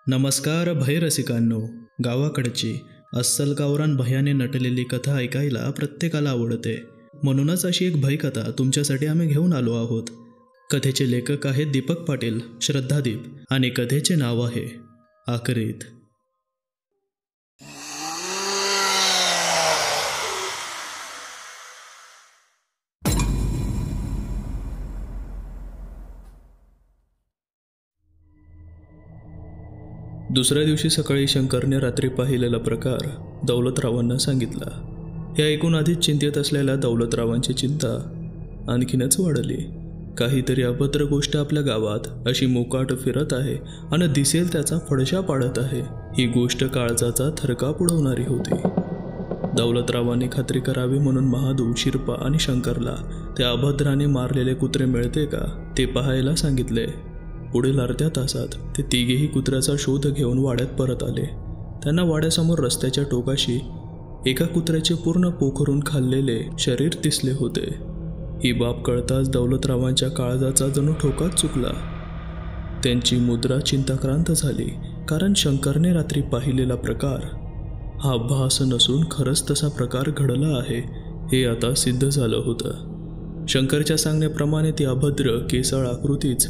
नमस्कार भयरसिकांनो. गावाकडची अस्सल गावरान भयाने नटलेली कथा ऐकायला प्रत्येकाला आवडते. म्हणूनच अशी एक भयकथा तुमच्यासाठी आम्ही घेऊन आलो आहोत. कथेचे लेखक आहेत दीपक पाटील, श्रद्धादीप, आणि कथेचे नाव आहे आकरीत. दुसऱ्या दिवशी सकाळी शंकरने रात्री पाहिलेला प्रकार दौलतरावांना सांगितला. हे ऐकून आधीच चिंतेत असलेल्या दौलतरावांची चिंता आणखीनच वाढली. काहीतरी अभद्र गोष्ट आपल्या गावात अशी मोकाट फिरत आहे आणि दिसेल त्याचा फडशा पाडत आहे. ही गोष्ट काळजाचा थरकाप उडवणारी होती. दौलतरावांनी खात्री करावी म्हणून महादू, शिरपा आणि शंकरला त्या अभद्राने मारलेले कुत्रे मिळते का ते पाहायला सांगितले. पुढील अर्ध्या तासात ते तिघेही कुत्र्याचा शोध घेऊन वाड्यात परत आले. त्यांना वाड्यासमोर रस्त्याच्या टोकाशी एका कुत्र्याचे पूर्ण पोखरून खाल्लेले शरीर दिसले होते. ही बाब कळताच दौलतरावांच्या काळजाचा जणू ठोकाच चुकला. त्यांची मुद्रा चिंताक्रांत झाली, कारण शंकरने रात्री पाहिलेला प्रकार हा भास नसून खरंच तसा प्रकार घडला आहे हे आता सिद्ध झालं होतं. शंकरच्या सांगण्याप्रमाणे ती अभद्र केसळ आकृतीच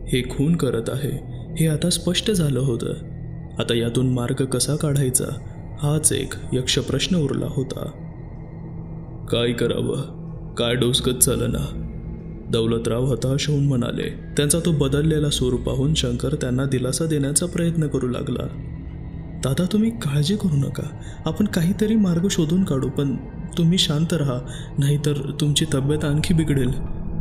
हे खून करत आहे हे आता स्पष्ट झालं होतं. आता यातून मार्ग कसा काढायचा हाच एक यक्ष प्रश्न उरला होता. काय करावं, काय डोसकत चालना, दौलतराव हताश होऊन म्हणाले. त्यांचा तो बदललेला सूर पाहून शंकर त्यांना दिलासा देण्याचा प्रयत्न करू लागला. दादा, तुम्ही काळजी करू नका, आपण काहीतरी मार्ग शोधून काढू, पण तुम्ही शांत राहा, नाहीतर तुमची तब्येत आणखी बिघडेल.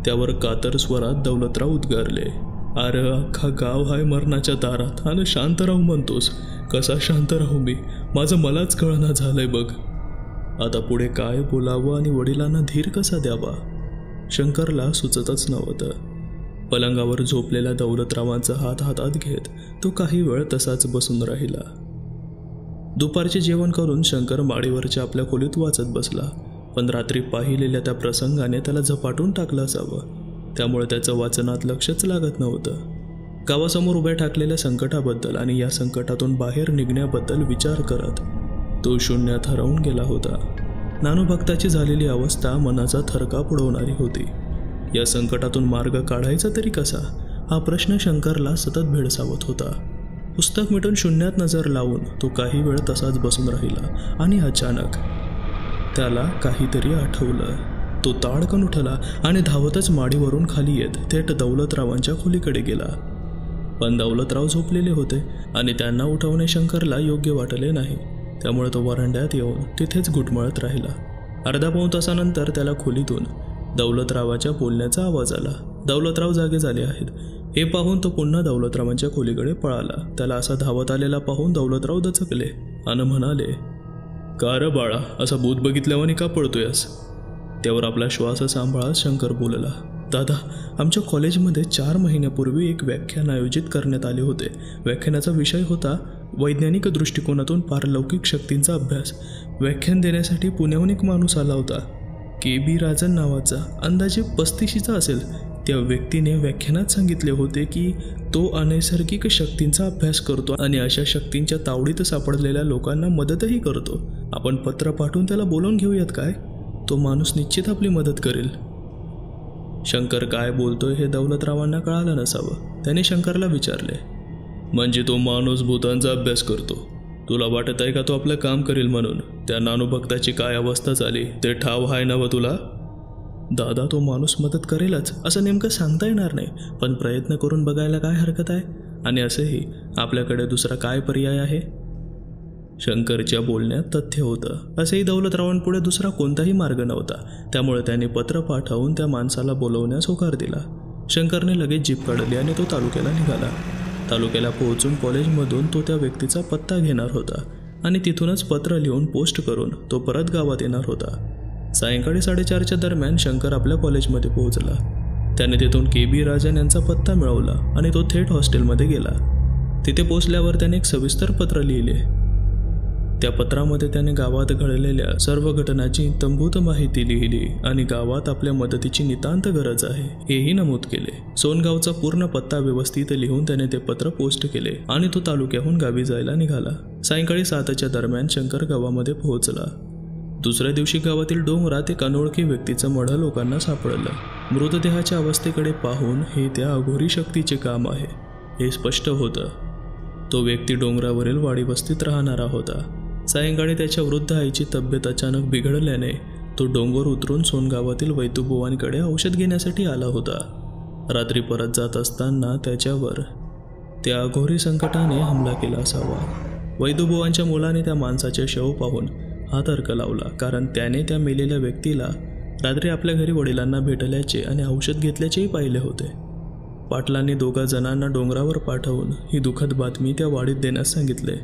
त्यावर कातर स्वरात दौलतराव उद्गारले. अरे, अख्खा गाव हाय मरणाच्या दारात आणि शांत राहू म्हणतोस. कसा शांत राहू मी, माझं मलाच कळना झालंय बघ. आता पुढे काय बोलावं आणि वडिलांना धीर कसा द्यावा शंकरला सुचतच नव्हतं. पलंगावर झोपलेल्या दौलतरावांचा हात हातात घेत तो काही वेळ तसाच बसून राहिला. दुपारचे जेवण करून शंकर माडीवरच्या आपल्या खोलीत वाचत बसला, पण रात्री पाहिलेल्या त्या प्रसंगाने त्याला झपाटून टाकलं असावं, त्यामुळे त्याचं वाचनात लक्षच लागत नव्हतं. गावासमोर उभ्या ठाकलेल्या संकटाबद्दल आणि या संकटातून बाहेर निघण्याबद्दल विचार करत तो शून्यात हरवून गेला होता. नानूभक्ताची झालेली अवस्था मनाचा थरकाप उडवणारी होती. या संकटातून मार्ग काढायचा तरी कसा हा प्रश्न शंकरला सतत भेडसावत होता. पुस्तक मिटून शून्यात नजर लावून तो काही वेळ तसाच बसून राहिला आणि अचानक त्याला काहीतरी आठवलं. तो ताडकन उठला आणि धावतच माडीवरून खाली येत थेट दौलतरावांच्या खोलीकडे गेला. पण दौलतराव झोपलेले होते आणि त्यांना उठवणे शंकरला योग्य वाटले नाही, त्यामुळे तो वरांड्यात येऊन तिथेच घुटमळत राहिला. अर्धा पाऊण तासानंतर त्याला खोलीतून दौलतरावाच्या बोलण्याचा आवाज आला. दौलतराव जागे झाले आहेत हे पाहून तो पुन्हा दौलतरावांच्या खोलीकडे पळाला. त्याला असा धावत आलेला पाहून दौलतराव दचकले आणि म्हणाले, का रे बाळा, असा भूत बघितल्यावानी का पळतोयस? त्यावर आपला श्वास सांभाळत शंकर बोलला, दादा, आमच्या कॉलेजमध्ये 4 महिन्यापूर्वी एक व्याख्यान आयोजित करण्यात आले होते. व्याख्यानाचा विषय होता वैज्ञानिक दृष्टिकोनातून पारलौकिक शक्तींचा अभ्यास. व्याख्यान देण्यासाठी पुण्याहून एक माणूस आला होता, के.बी. राजन नावाचा, अंदाजे 35चा असेल. त्या व्यक्तीने व्याख्यानात सांगितले होते की तो अनैसर्गिक शक्तींचा अभ्यास करतो आणि अशा शक्तींच्या तावडीत सापडलेल्या लोकांना मदतही करतो. आपण पत्र पाठवून त्याला बोलावून घेऊयात काय? तो माणूस निश्चित आपली मदत करेल. शंकर काय बोलतोय हे दौलतरावांना कळालं नसावं. त्याने शंकरला विचारले, म्हणजे तो माणूस भूतांचा अभ्यास करतो? तुला वाटत आहे का तो आपलं काम करेल म्हणून? त्या नानूभक्ताची काय अवस्था झाली ते ठाव आहे ना व तुला? दादा, तो माणूस मदत करेलच असं नेमकं सांगता येणार नाही, पण प्रयत्न करून बघायला काय हरकत आहे? आणि असेही आपल्याकडे दुसरा काय पर्याय आहे? शंकरच्या बोलण्यात तथ्य होतं. असेही दौलतरावांपुढे दुसरा कोणताही मार्ग नव्हता, त्यामुळे त्याने पत्र पाठवून त्या माणसाला बोलवण्यास होकार दिला. शंकरने लगेच जीप काढली आणि तो तालुक्याला निघाला. तालुक्याला पोहोचून कॉलेजमधून तो त्या व्यक्तीचा पत्ता घेणार होता आणि तिथूनच पत्र लिहून पोस्ट करून तो परत गावात येणार होता. सायंकाळी 4:30च्या दरम्यान शंकर आपल्या कॉलेजमध्ये पोहोचला. त्याने तिथून के.बी. राजन यांचा पत्ता मिळवला आणि तो थेट हॉस्टेलमध्ये गेला. तिथे पोहोचल्यावर त्याने एक सविस्तर पत्र लिहिले. त्या पत्रामध्ये त्याने गावात घडलेल्या सर्व घटनांची तंबूत माहिती लिहिली आणि गावात आपल्या मदतीची नितांत गरज आहे हेही नमूद केले. सोनगावचा पूर्ण पत्ता व्यवस्थित लिहून त्याने ते पत्र पोस्ट केले आणि तो तालुक्याहून गावी जायला निघाला. सायंकाळी 7च्या दरम्यान शंकर गावामध्ये पोहोचला. दुसऱ्या दिवशी गावातील डोंगरात एक अनोळखी व्यक्तीचं मढ लोकांना सापडलं. मृतदेहाच्या अवस्थेकडे पाहून हे त्या अघोरी शक्तीचे काम आहे हे स्पष्ट होतं. तो व्यक्ती डोंगरावरील वाडी वस्तीत राहणारा होता. सायंकाळी त्याच्या वृद्ध आईची तब्येत अचानक बिघडल्याने तो डोंगर उतरून सोनगावातील वैदुबुवांकडे औषध घेण्यासाठी आला होता. रात्री परत जात असताना त्याच्यावर त्या अघोरी संकटाने हमला केला असावा. वैदुबुवांच्या मुलाने त्या माणसाचे शव पाहून हा तर्क लावला, कारण त्याने त्या मेलेल्या व्यक्तीला रात्री आपल्या घरी वडिलांना भेटल्याचे आणि औषध घेतल्याचेही पाहिले होते. पाटलांनी 2 जणांना डोंगरावर पाठवून ही दुःखद बातमी त्या वाडीत देण्यास सांगितले.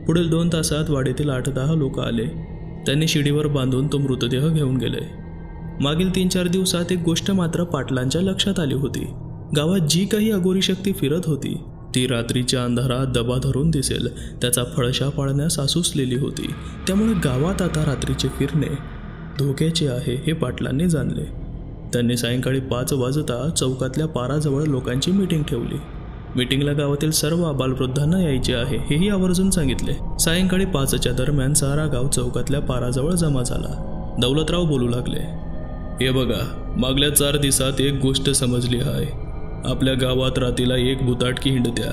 पुढील 2 तासात वाडीतील 8-10 लोक आले. त्यांनी शिडीवर बांधून तो मृतदेह घेऊन गेले. मागील 3-4 दिवसात एक गोष्ट मात्र पाटलांच्या लक्षात आली होती. गावात जी काही अघोरी शक्ती फिरत होती ती रात्रीच्या अंधारात दबा धरून दिसेल त्याचा फळशा पाळण्यास आसुसलेली होती. त्यामुळे गावात आता रात्रीचे फिरणे धोक्याचे आहे हे पाटलांनी जाणले. त्यांनी सायंकाळी 5 वाजता चौकातल्या पाराजवळ लोकांची मीटिंग ठेवली. मीटिंगला गावातील सर्व आबालवृद्धांना यायचे आहे हेही आवर्जून सांगितले. सायंकाळी 5च्या दरम्यान सारा गाव चौकातल्या पाराजवळ जमा झाला. दौलतराव बोलू लागले. हे बघा, मागल्या 4 दिवसात एक गोष्ट समजली आहे. आपल्या गावात रात्रीला एक भुताटकी हिंडत्या.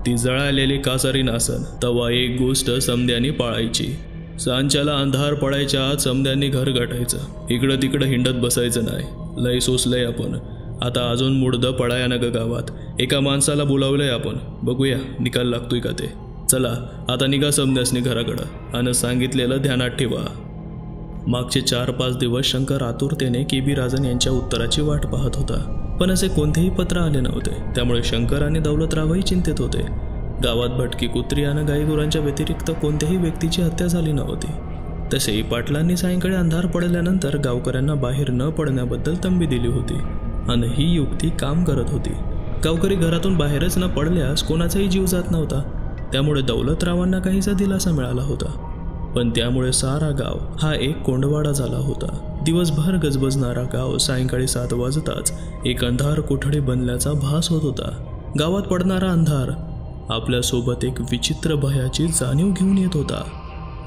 ती जळालेली कासारी नासन. तवा एक गोष्ट समद्यांनी पाळायची. सांच्याला अंधार पडायच्या आत समद्यांनी घर गाठायचं. इकडं तिकडं हिंडत बसायचं नाही. लय सोसलंय आपण. आता अजून मुडदं पडाया न ग गावात. एका माणसाला बोलावलंय आपण. बघूया निकाल लागतोय का ते. चला आता निघा समद्यासनी घराकडं आणि सांगितलेलं ध्यानात ठेवा. मागचे 4-5 दिवस शंकर आतुरतेने केबी राजन यांच्या उत्तराची वाट पाहत होता, पण असे कोणतेही पत्र आले नव्हते. त्यामुळे शंकर आणि दौलतरावही चिंतेत होते. गावात भटकी कुत्री आणि गाईगुरांच्या व्यतिरिक्त कोणत्याही व्यक्तीची हत्या झाली नव्हती. तसेही पाटलांनी सायंकाळी अंधार पडल्यानंतर गावकऱ्यांना बाहेर न पडण्याबद्दल तंबी दिली होती आणि ही युक्ती काम करत होती. गावकरी घरातून बाहेरच न पडल्यास कोणाचाही जीव जात नव्हता. त्यामुळे दौलतरावांना काहीसा दिलासा मिळाला होता. पण त्यामुळे सारा गाव हा एक कोंडवाडा झाला होता. दिवसभर गजबजणारा गाव सायंकाळी 7 वाजताच एक अंधार कोठडी बनल्याचा भास होत होता. गावात पडणारा अंधार आपल्यासोबत एक विचित्र भयाची जाणीव घेऊन येत होता.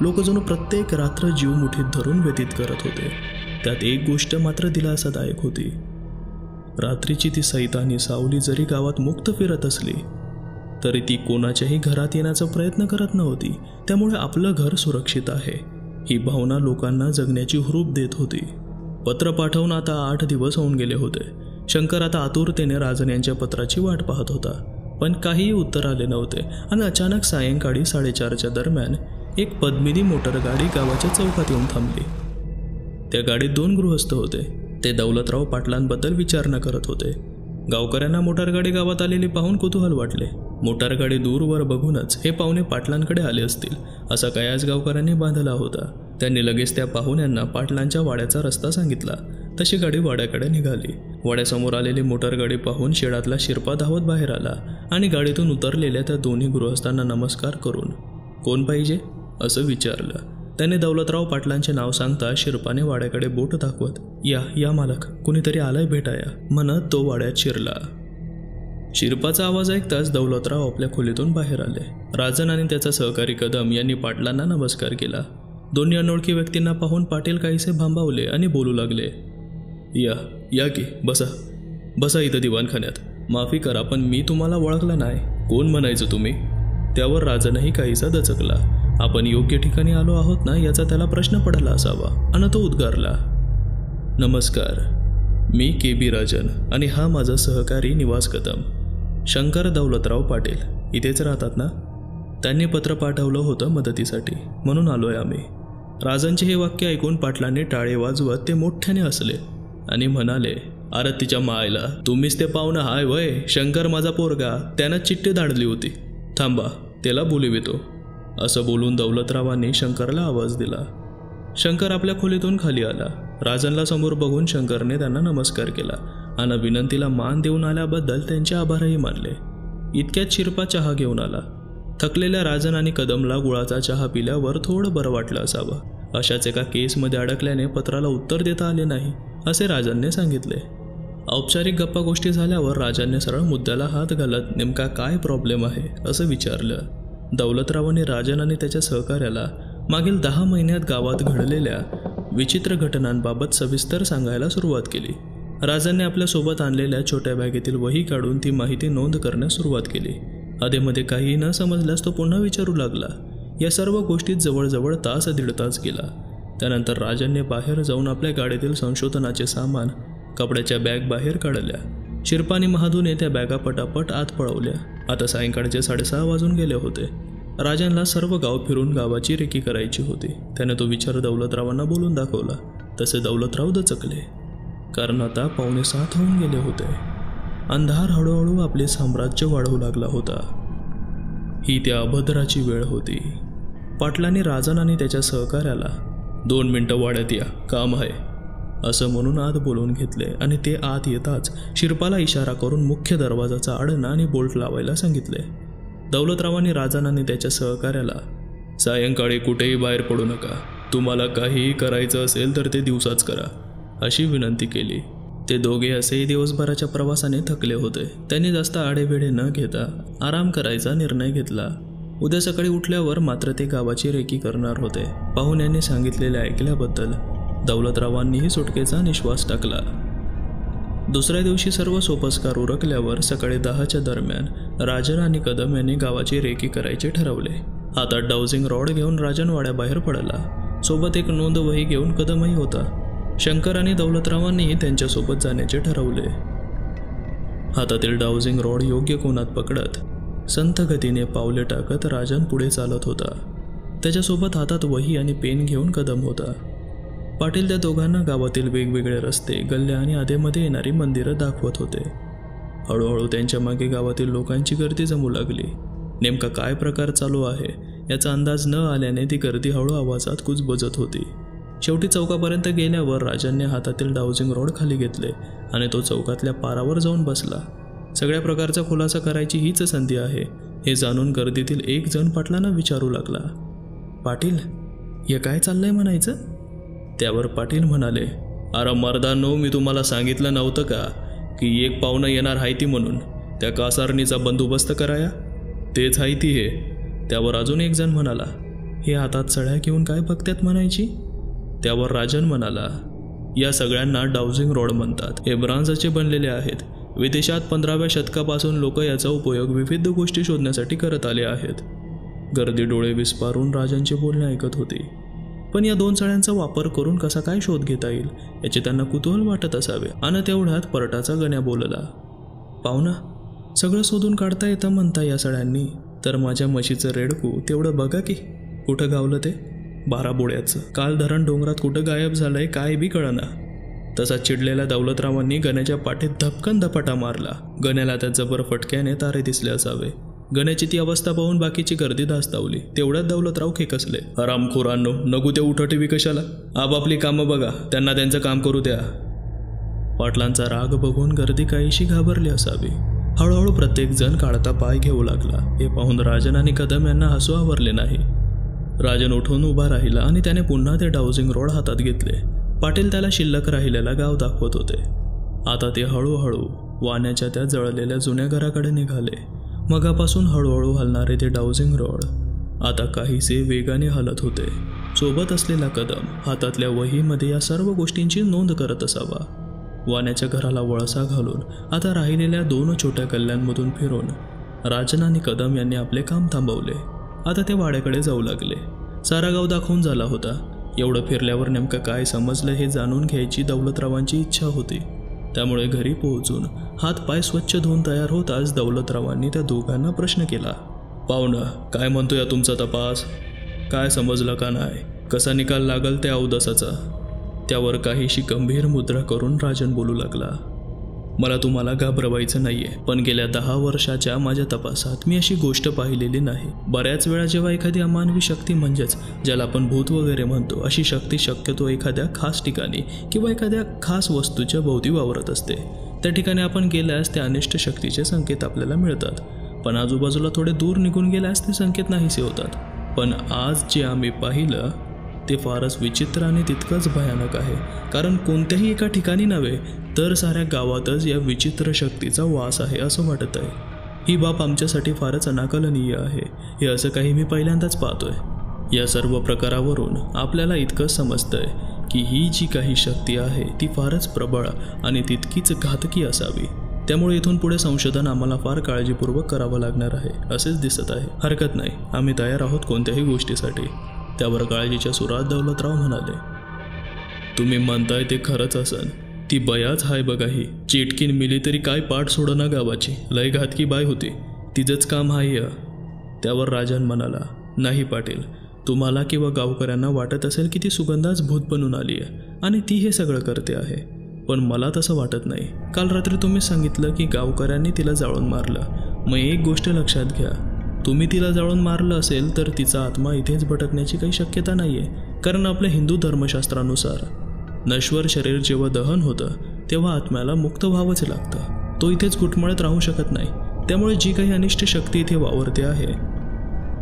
लोक जणू प्रत्येक रात्र जीव मुठीत धरून व्यतीत करत होते. त्यात एक गोष्ट मात्र दिलासादायक होती. रात्रीची ती सैतानी सावली जरी गावात मुक्त फिरत असली तरी ती कोणाच्याही घरात येण्याचा प्रयत्न करत नव्हती. त्यामुळे आपलं घर सुरक्षित आहे ही भावना लोकांना जगण्याची हुरूप देत होती. पत्र पाठवून आता 8 दिवस होऊन गेले होते. शंकर आता आतुरतेने राजन यांच्या पत्राची वाट पाहत होता, पण काहीही उत्तर आले नव्हते. आणि अचानक सायंकाळी 4:30च्या दरम्यान एक पद्मिनी मोटरगाडी गावाच्या चौकात येऊन थांबली. त्या गाडीत 2 गृहस्थ होते. ते दौलतराव पाटलांबद्दल विचारणा करत होते. गावकऱ्यांना मोटारगाडी गावात आलेली पाहून कुतूहल वाटले. मोटारगाडी दूरवर बघूनच हे पाहुणे पाटलांकडे आले असतील असा कयास गावकऱ्यांनी बांधला होता. त्यांनी लगेच त्या पाहुण्यांना पाटलांच्या वाड्याचा रस्ता सांगितला. तशी गाडी वाड्याकडे निघाली. वाड्यासमोर आलेली मोटारगाडी पाहून शेडातला शिरपा धावत बाहेर आला आणि गाडीतून उतरलेल्या त्या दोन्ही गृहस्थांना नमस्कार करून कोण पाहिजे असं विचारलं. त्याने दौलतराव पाटलांचे नाव सांगता शिरपाने वाड्याकडे बोट दाखवत या मालक, कुणीतरी आलाय भेटाया म्हणत तो वाड्यात शिरला. शिरपाचा आवाज ऐकताच दौलतराव आपल्या खोलीतून बाहेर आले. राजन आणि त्याचा सहकारी कदम यांनी पाटलांना नमस्कार केला. दोन्ही अनोळखी व्यक्तींना पाहून पाटील काहीसे भांबावले आणि बोलू लागले. या की बसा इथं दिवाणखान्यात. माफी करा पण मी तुम्हाला ओळखलं नाही. कोण म्हणायचं तुम्ही? त्यावर राजनही काहीसा दचकला. आपण योग्य ठिकाणी आलो आहोत ना याचा त्याला प्रश्न पडला असावा आणि तो उद्गारला. नमस्कार, मी केबी राजन आणि हा माझा सहकारी निवास कदम. शंकर दौलतराव पाटील इथेच राहतात ना? त्यांनी पत्र पाठवलं होतं मदतीसाठी म्हणून आलोय आम्ही. राजनचे हे वाक्य ऐकून पाटलांनी टाळे वाजवत ते मोठ्याने हसले आणि म्हणाले, अरे तिच्या मायला, तुम्हीच ते पाहुणं हाय वय. शंकर माझा पोरगा, त्यानं चिठ्ठी धाडली होती. थांबा त्याला बोलवितो. असं बोलून दौलतरावांनी शंकरला आवाज दिला. शंकर आपल्या खोलीतून खाली आला. राजनला समोर बघून शंकरने त्यांना नमस्कार केला आणि विनंतीला मान देऊन आल्याबद्दल त्यांचे आभारही मानले. इतक्यात शिरपा चहा घेऊन आला. थकलेल्या राजन आणि कदमला गुळाचा चहा पिल्यावर थोडं बरं वाटलं असावं। अशाच एका केसमध्ये अडकल्याने पत्राला उत्तर देता आले नाही असे राजनने सांगितले। औपचारिक गप्पा गोष्टी झाल्यावर राजांनी सरळ मुद्द्याला हात घालत नेमका काय प्रॉब्लेम आहे असं विचारलं। दौलतरावांनी राजन आणि त्याच्या सहकार्याला मागील 10 महिन्यात गावात घडलेल्या विचित्र घटनांबाबत सविस्तर सांगायला सुरुवात केली। राजांनी आपल्या सोबत आणलेल्या छोट्या बॅगेतील वही काढून ती माहिती नोंद करण्यास सुरुवात केली। आधीमध्ये काही न समजल्यास तो पुन्हा विचारू लागला। या सर्व गोष्टीत जवळजवळ तास दीड तास गेला। त्यानंतर राजांनी बाहेर जाऊन आपल्या गाडीतील संशोधनाचे सामान कपड्याच्या बॅग बाहेर काढल्या। शिरपा आणि महादूने त्या बॅगा पटापट आत पळवल्या। आता सायंकाळचे 6:30 वाजून गेले होते। राजांना सर्व गाव फिरून गावाची रेकी करायची होती। त्याने तो विचार दौलतरावांना बोलून दाखवला। तसे दौलतराव दचकले, कारण आता 6:45 होऊन गेले होते। अंधार हळूहळू आपले साम्राज्य वाढवू लागला होता। ही त्या अभद्राची वेळ होती। पाटलांनी राजन आणि त्याच्या सहकार्याला 2 मिनिटं वाड्यात या, काम आहे असं म्हणून आत बोलवून घेतले आणि ते आत येताच शिरपाला इशारा करून मुख्य दरवाजाचा आडणा आणि बोल्ट लावायला सांगितले। दौलतरावांनी राजन आणि त्याच्या सहकार्याला सायंकाळी कुठेही बाहेर पडू नका, तुम्हाला काहीही करायचं असेल तर ते दिवसाच करा अशी विनंती केली। ते दोघे असेही दिवसभराच्या प्रवासाने थकले होते। त्यांनी जास्त आडेवेढे न घेता आराम करायचा निर्णय घेतला। उद्या सकाळी उठल्यावर मात्र ते गावाची रेकी करणार होते। पाहुण्यांनी सांगितलेले ऐकल्याबद्दल दौलतरावांनीही सुटकेचा निश्वास टाकला। दुसऱ्या दिवशी सर्व सोपस्कार उरकल्यावर सकाळी 10च्या दरम्यान राजन आणि कदम यांनी गावाची रेकी करायचे ठरवले। हातात डाउजिंग रॉड घेऊन राजन वाड्याबाहेर पडला। सोबत एक नोंद वही घेऊन कदमही होता। शंकर आणि दौलतरावांनीही त्यांच्यासोबत जाण्याचे ठरवले। हातातील डाउजिंग रॉड योग्य कोनात पकडत संथ गतीने पावले टाकत राजन पुढे चालत होता। त्याच्यासोबत हातात वही आणि पेन घेऊन कदम होता। पाटील त्या दोघांना गावातील वेगवेगळे रस्ते, गल्ल्या आणि आधेमध्ये येणारी मंदिरं दाखवत होते। हळूहळू त्यांच्या मागे गावातील लोकांची गर्दी जमू लागली। नेमका काय प्रकार चालू आहे याचा अंदाज न आल्याने ती गर्दी हळू आवाजात कुजबुजत होती। शेवटी चौकापर्यंत गेल्यावर राजांनी हातातील डाउजिंग रॉड खाली घेतले आणि तो चौकातल्या पारावर जाऊन बसला। सगळ्या प्रकारचा खुलासा करायची हीच संधी आहे हे जाणून गर्दीतील एक जण पाटलांना विचारू लागला, पाटील हे काय चाललंय म्हणायचं? त्यावर पाटील म्हणाले, अरे मर्दानो, मी तुम्हाला सांगितलं नव्हतं का की एक पाहुणं येणार आहे ती म्हणून, त्या कासारणीचा बंदोबस्त कराया? तेच आहे ती हे। त्यावर अजून एक जण म्हणाला, हे हातात सळ्या घेऊन काय बघतात म्हणायची? त्यावर राजन म्हणाला, या सगळ्यांना डाउजिंग रॉड म्हणतात। हे ब्रांजचे बनलेले आहेत। विदेशात 15व्या शतकापासून लोक याचा उपयोग विविध गोष्टी शोधण्यासाठी करत आले आहेत। गर्दी डोळे विस्पारून राजांचे बोलणे ऐकत होती। पण या 2 सळ्यांचा वापर करून कसा काय शोध घेता येईल याचे त्यांना कुतूहल वाटत असावे। आणि तेवढ्यात परटाचा गण्या बोलला, पाहुणा, सगळं शोधून काढता येतं म्हणता या सळ्यांनी, तर माझ्या म्हशीचं रेडकू तेवढं बघा की कुठं गावलं ते 12 बोळ्याचं। काल धरण डोंगरात कुठं गायब झालंय काय बी कळना। तसा चिडलेल्या दौलतरावांनी गण्याच्या पाठीत धपकन धपाटा मारला। गण्याला त्या जबर फटक्याने तारे दिसले असावे। गण्याची ती अवस्था पाहून बाकीची गर्दी धास्तावली। तेवढ्यात दौलतराव खेकसले, हरामखोरांनो, नको ते उठटी कशाला, आपापली कामं बघा, त्यांना त्यांचं काम करू द्या। पाटलांचा राग बघून गर्दी काहीशी घाबरली असावी। हळूहळू प्रत्येक जण काढता पाय घेऊ लागला। हे पाहून राजन आणि कदम यांना हसू आवरले नाही। राजन उठून उभा राहिला आणि त्याने पुन्हा ते डाउजिंग रॉड हातात घेतले। पाटील त्याला शिल्लक राहिलेला गाव दाखवत होते। आता ते हळूहळू वाण्याच्या त्या जळलेल्या जुन्या घराकडे निघाले। मगापासून हळूहळू हलणारे ते डाउजिंग रॉड आता काहीसे वेगाने हलत होते। सोबत असलेला कदम हातातल्या वहीमध्ये या सर्व गोष्टींची नोंद करत असावा। वाण्याच्या घराला वळसा घालून आता राहिलेल्या 2 छोट्या गल्ल्यांमधून फिरून राजन आणि कदम यांनी आपले काम थांबवले। आता ते वाड्याकडे जाऊ लागले। सारा गाव दाखवून झाला होता। एवढं फिरल्यावर नेमकं काय समजलं हे जाणून घ्यायची दौलतरावांची इच्छा होती। त्यामुळे घरी पोहोचून हात पाय स्वच्छ धुवून तयार होताच दौलतरावांनी त्या दोघांना प्रश्न केला, पाहुणा, काय म्हणतोय तुमचा तपास? काय समजलं का नाही? कसा निकाल लागल त्या अवदसाचा? त्यावर काहीशी गंभीर मुद्रा करून राजन बोलू लागला, मला तुम्हाला घाबरवायचं नाहीये, पण गेल्या 10 वर्षाच्या माझ्या तपासात मी अशी गोष्ट पाहिलेली नाही। बऱ्याच वेळा जेव्हा एखादी अमानवी शक्ती म्हणजेच ज्याला आपण भूत वगैरे म्हणतो अशी शक्ती शक्यतो एखाद्या खास ठिकाणी किंवा एखाद्या खास वस्तूच्या भोवती वावरत असते, त्या ठिकाणी आपण गेल्यास त्या अनिष्ट शक्तीचे संकेत आपल्याला मिळतात। पण आजूबाजूला थोडे दूर निघून गेल्यास ते संकेत नाहीसे होतात. पण आज जे आम्ही पाहिलं ते फारच विचित्र आणि तितकंच भयानक आहे. कारण कोणत्याही एका ठिकाणी नव्हे तर साऱ्या गावातच या विचित्र शक्तीचा वास आहे असं वाटत आहे. ही बाब आमच्यासाठी फारच अनाकलनीय आहे. हे असं काही मी पहिल्यांदाच पाहतोय. या सर्व प्रकारावरून आपल्याला इतकं समजतंय की ही जी काही शक्ती आहे ती फारच प्रबळ आणि तितकीच घातकी असावी. त्यामुळे इथून पुढे संशोधन आम्हाला फार काळजीपूर्वक करावं लागणार आहे असेच दिसत आहे. हरकत नाही, आम्ही तयार आहोत कोणत्याही गोष्टीसाठी. त्यावर काळजीच्या सुरात दौलतराव म्हणाले, तुम्ही म्हणताय ते खरंच असन. ती बयाच हाय बघा, ही चिटकीन मिली तरी काय पाठ सोडना गावाची. लय घातकी बाय होती, तिचंच काम हाय. त्यावर राजन म्हणाला, नाही पाटील, तुम्हाला किंवा गावकऱ्यांना वाटत असेल की ती सुगंधाच भूत बनून आली आहे आणि ती हे सगळं करते आहे, पण मला तसं वाटत नाही. काल रात्री तुम्ही सांगितलं की गावकऱ्यांनी तिला जाळून मारलं. मग एक गोष्ट लक्षात घ्या, तुम्ही तिला जाळून मारलं असेल तर तिचा आत्मा इथेच भटकण्याची काही शक्यता नाही आहे. कारण आपल्या हिंदू धर्मशास्त्रानुसार नश्वर शरीर जेव्हा दहन होतं तेव्हा आत्म्याला मुक्त व्हावंच लागतं. तो इथेच घुटमळत राहू शकत नाही. त्यामुळे जी काही अनिष्ट शक्ती इथे वावरते आहे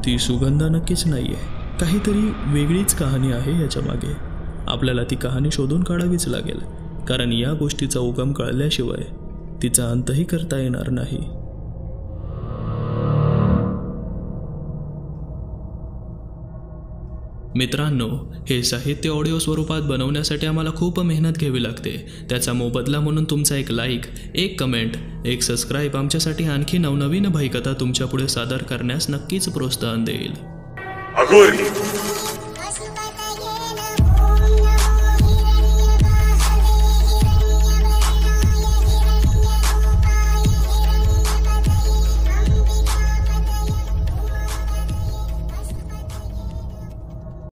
ती सुगंधा नक्कीच नाही आहे. काहीतरी वेगळीच कहाणी आहे याच्या मागे. आपल्याला ती कहाणी शोधून काढावीच लागेल. कारण या गोष्टीचा उगम कळल्याशिवाय तिचा अंतही करता येणार नाही. मित्रांनो, हे साहित्य ऑडिओ स्वरूपात बनवण्यासाठी आम्हाला खूप मेहनत घ्यावी लागते. त्याचा मोबदला म्हणून तुमचा एक लाईक, एक कमेंट, एक सबस्क्राईब आमच्यासाठी आणखी नवनवीन भयकथा तुमच्यापुढे सादर करण्यास नक्कीच प्रोत्साहन देईल.